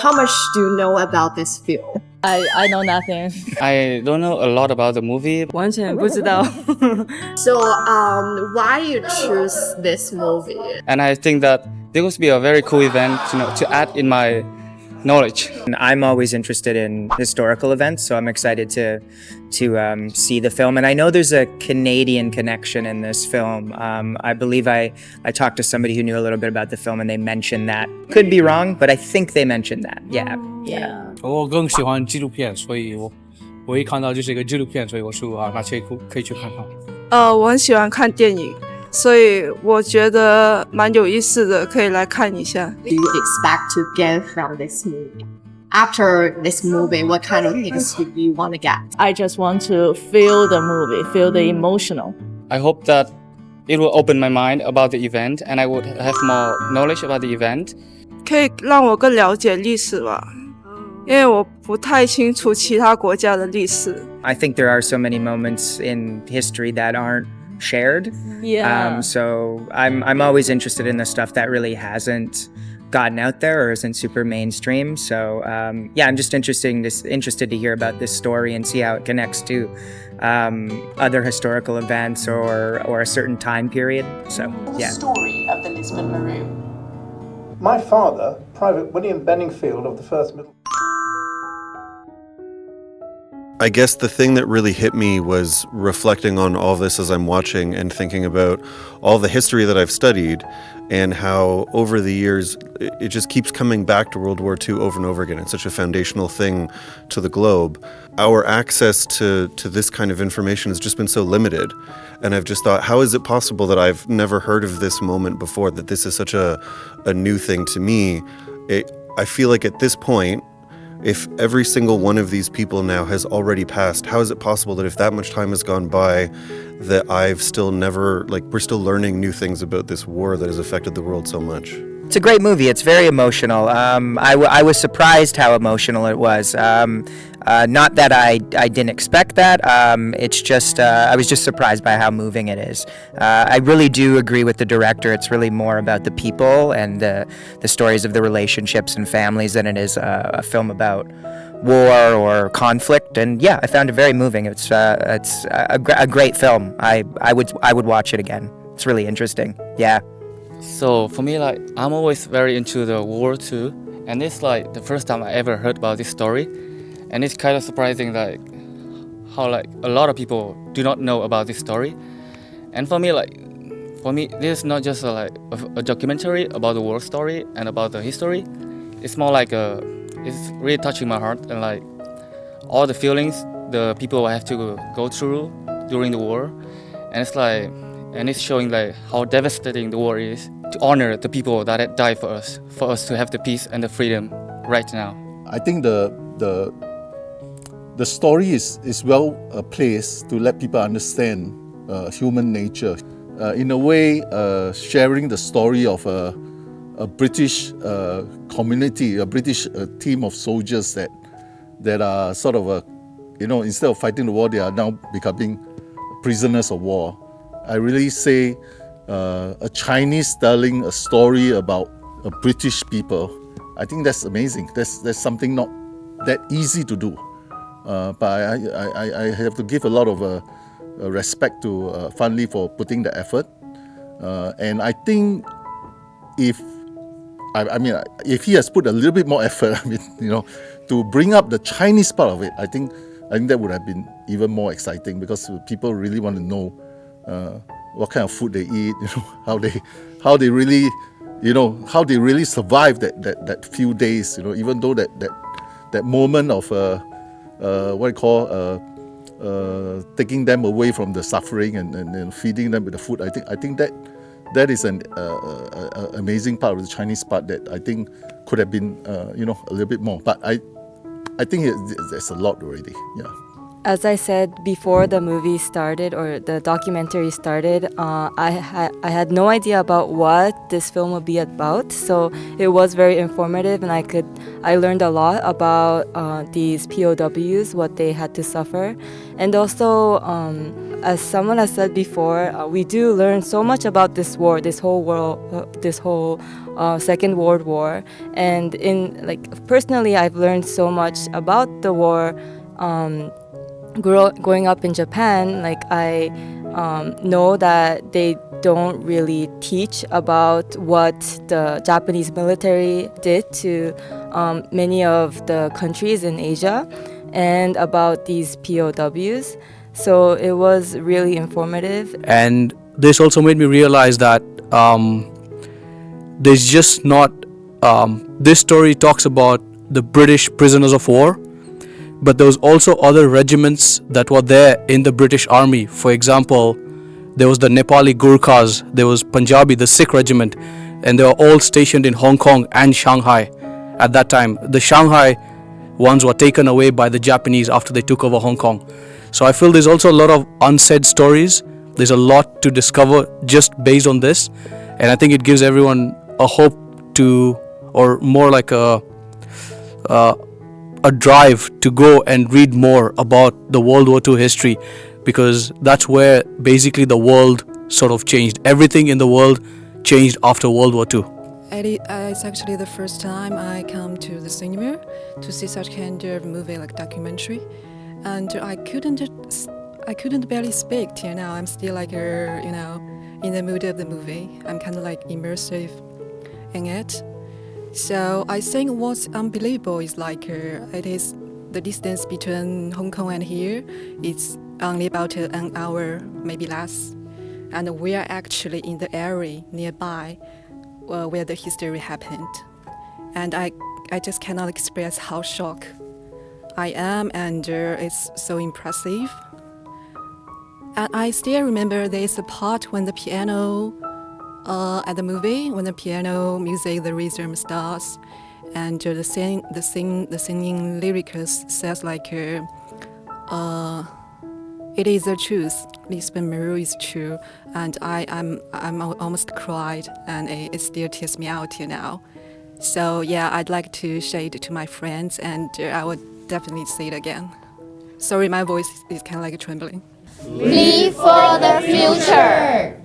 How much do you know about this film? I know nothing. I don't know a lot about the movie. 完全不知道。So, why you choose this movie? And I think that this would be a very cool event, to add in my knowledge. I'm always interested in historical events, so I'm excited to see the film. And I know there's a Canadian connection in this film. I believe I talked to somebody who knew a little bit about the film, and they mentioned that. Could be wrong, but I think they mentioned that. Yeah. 我更喜欢纪录片，所以我一看到就是一个纪录片，所以我说那可以去看看。我很喜欢看电影，所以我觉得蛮有意思的，可以来看一下。Do you expect to get from this movie? After this movie, what kind of things do you want to get? I just want to feel the movie, feel the emotional. I hope that it will open my mind about the event and I would have more knowledge about the event. 可以让我更了解历史吧，因为我不太清楚其他国家的历史。I think there are so many moments in history that aren't shared. Yeah. So I'm always interested in the stuff that really hasn't gotten out there or isn't super mainstream. So I'm just interested to hear about this story and see how it connects to other historical events or a certain time period. So yeah. The story of the Lisbon Maru. My father, Private William Benningfield of the 1st Middle. I guess the thing that really hit me was reflecting on all this as I'm watching and thinking about all the history that I've studied and how over the years it just keeps coming back to World War II over and over again. It's such a foundational thing to the globe. Our access to this kind of information has just been so limited. And I've just thought, how is it possible that I've never heard of this moment before, that this is such a new thing to me? I feel like at this point, if every single one of these people now has already passed, how is it possible that if that much time has gone by, that I've still never, we're still learning new things about this war that has affected the world so much? It's a great movie. It's very emotional. I was surprised how emotional it was. Not that I didn't expect that. It's just I was just surprised by how moving it is. I really do agree with the director. It's really more about the people and the stories of the relationships and families than it is a film about war or conflict. And yeah, I found it very moving. It's a great film. I would watch it again. It's really interesting. Yeah. So for me, I'm always very into the war too. And it's the first time I ever heard about this story. And it's kind of surprising how a lot of people do not know about this story. And for me, this is not just a documentary about the war story and about the history. It's more it's really touching my heart and all the feelings the people have to go through during the war. And it's showing how devastating the war is, to honor the people that had died for us to have the peace and the freedom right now. I think the story is well placed to let people understand human nature. In a way, sharing the story of a British community, a British team of soldiers that are sort of instead of fighting the war, they are now becoming prisoners of war. I really say a Chinese telling a story about a British people. I think that's amazing. That's something not that easy to do. But I have to give a lot of respect to Fan Li for putting the effort. And I think if he has put a little bit more effort, to bring up the Chinese part of it, I think that would have been even more exciting, because people really want to know what kind of food they eat, how they really survive that few days, even though that moment of taking them away from the suffering and feeding them with the food. I think that is an amazing part of the Chinese part that I think could have been a little bit more. But I think there's a lot already. Yeah. as I said before the movie started or the documentary started, I had no idea about what this film would be about. So it was very informative, and I learned a lot about these POWs, what they had to suffer, and also as someone has said before, we do learn so much about this war, this whole Second World War, and personally, I've learned so much about the war. Growing up in Japan, I know that they don't really teach about what the Japanese military did to many of the countries in Asia and about these POWs. So it was really informative. And this also made me realize that there's just not... this story talks about the British prisoners of war, but there was also other regiments that were there in the British Army. For example, there was the Nepali Gurkhas, there was Punjabi, the Sikh regiment, and they were all stationed in Hong Kong and Shanghai at that time. The Shanghai ones were taken away by the Japanese after they took over Hong Kong. So I feel there's also a lot of unsaid stories. There's a lot to discover just based on this, and I think it gives everyone a hope to, or more like a drive to go and read more about the World War II history, because that's where basically the world sort of changed. Everything in the world changed after World War II. It's actually the first time I come to the cinema to see such kind of movie, like documentary, and I couldn't barely speak till now. I'm still in the mood of the movie. I'm kind of immersive in it. So I think what's unbelievable is it is the distance between Hong Kong and here. It's only about an hour, maybe less, and we are actually in the area nearby where the history happened. And I just cannot express how shocked I am, and it's so impressive. And I still remember there's a part when the piano at the movie, when the piano music, the rhythm starts, and the singing lyrics says it is the truth. Lisbon Maru is true, and I'm almost cried, and it still tears me out till now. So yeah, I'd like to share it to my friends, and I would definitely say it again. Sorry, my voice is kind of trembling. Live for the future.